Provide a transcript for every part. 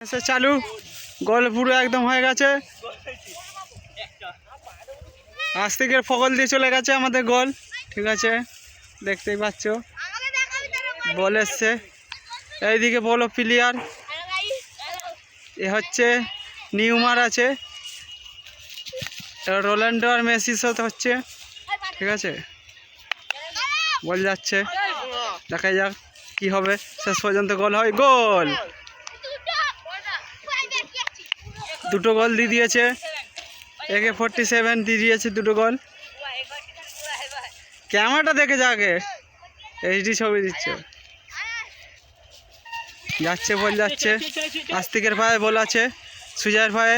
এসে চালু গোল পুরো একদম হয়ে গেছে। আস্তিকের ফগল দিয়ে চলে গেছে আমাদের গোল। ঠিক আছে, দেখতেই পাচ্ছ বল এসছে। এইদিকে বলো প্লেয়ার এ হচ্ছে নিউমার আছে, রোনাল্ডো আর মেসির সাথে হচ্ছে। ঠিক আছে, বল যাচ্ছে, দেখা যাক কি হবে। শেষ পর্যন্ত গোল হয়, গোল। দুটো গোল দিয়ে দিয়েছে, AK-47 দিয়ে দিয়েছে দুটো গোল। ক্যামেরাটা দেখে যাকে HD ছবি দিচ্ছে। যাচ্ছে বল যাচ্ছে, আস্তিকের পায়ে বল আছে, সুজয়ের পায়ে,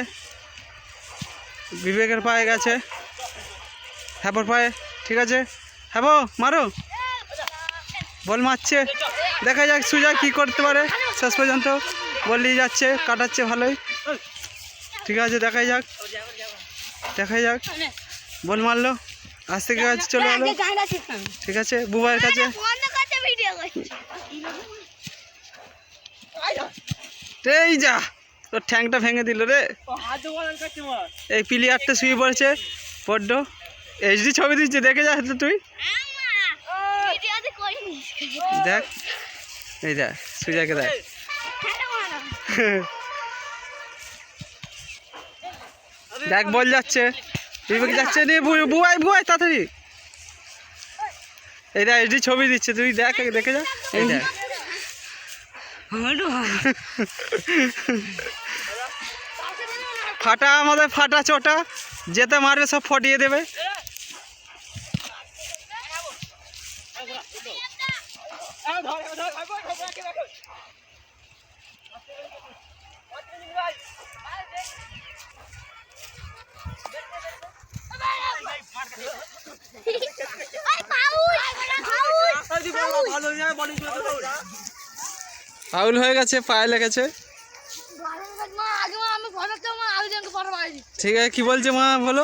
বিবেকের পায়ে গেছে, হ্যাপোর পায়ে। ঠিক আছে, হ্যাপো মারো, বল মারছে। দেখা যাক সুজয় কি করতে পারে। শেষ পর্যন্ত বল নিয়ে যাচ্ছে, কাটাচ্ছে ভালোই। ঠিক আছে, দেখাই যাক, দেখাই যাক। বল মারলো, আস্তিকের কাছে চলে গেলো। ঠিক আছে, বুবাইয়ের কাছে। এই যা, তোর ঠ্যাংটা ভেঙে দিল রে। এই প্লেয়ারটা শুয়ে পড়েছে বড্ড। HD ছবি দিচ্ছে, দেখে যা তো তুই। দেখ, এই দেখ সুজাকে দেখ। দেখ বল যাচ্ছে, বিবেক যাচ্ছে রে, বুয়াই বুয়াই তাড়াতাড়ি। এই দেখ HD ছবি দিচ্ছে, তুই দেখ, দেখে যা। এই দেখ ফাটা, আমাদের ফাটা চোটা, যেতে মারবে সব ফটিয়ে দেবে। ফাউল হয়ে গেছে, পায়ে লেগেছে। ঠিক আছে, কি বলছে মা বলো।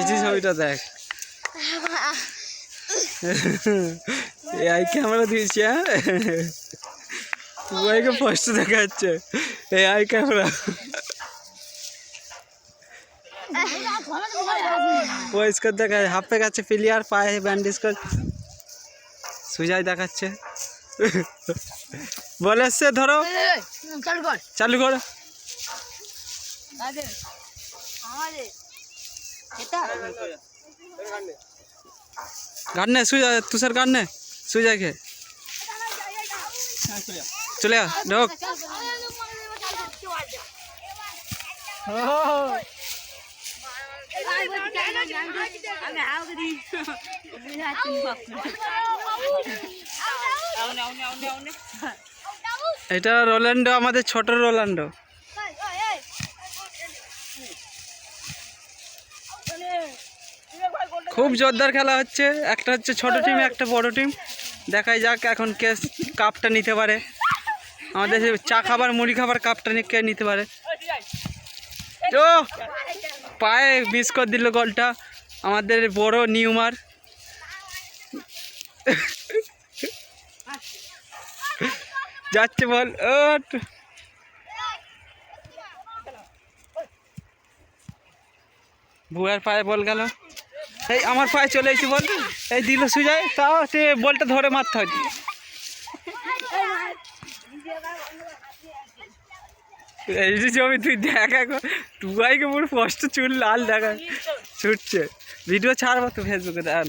HD ছবিটা দেখ, AI ক্যামেরা দিয়েছি। হ্যাঁ, বুয়াইকে ফার্স্ট দেখা যাচ্ছে, AI ক্যামেরা। পরিষ্কার দেখা যায়, হাফে গেছে প্লেয়ার, পায়ে ব্যান্ডেজ করে। সুজয় দেখাচ্ছে, বল এসছে, ধরো চালু কর। গান্নে সুজয়, তুষার গান্নে সুজয়কে চলে আ ঢোক। এটা রোনাল্ডো, আমাদের ছোট রোনাল্ডো। খুব জোরদার খেলা হচ্ছে, একটা হচ্ছে ছোট টিম, একটা বড় টিম। দেখাই যাক এখন কে কাপটা নিতে পারে। আমাদের চা খাবার মুড়ি খাবার কাপটা কে নিতে পারে। তো পায়ে মিস করে দিল গোলটা আমাদের বড় নিউমার। যাচ্ছে বল, ভুয়ার পায়ে বল গেল। এই আমার পায়ে চলে এসেছি বল, এই দিল সুজয়, তাও সে বলটা ধরে মারতে হয়। এই যে ছবি তুই দেখ, এখন টুবাইকে পুরো স্পষ্ট চুল লাল দেখা ছুটছে। ভিডিও ছাড়বো তো ফেসবুকে, দেখ।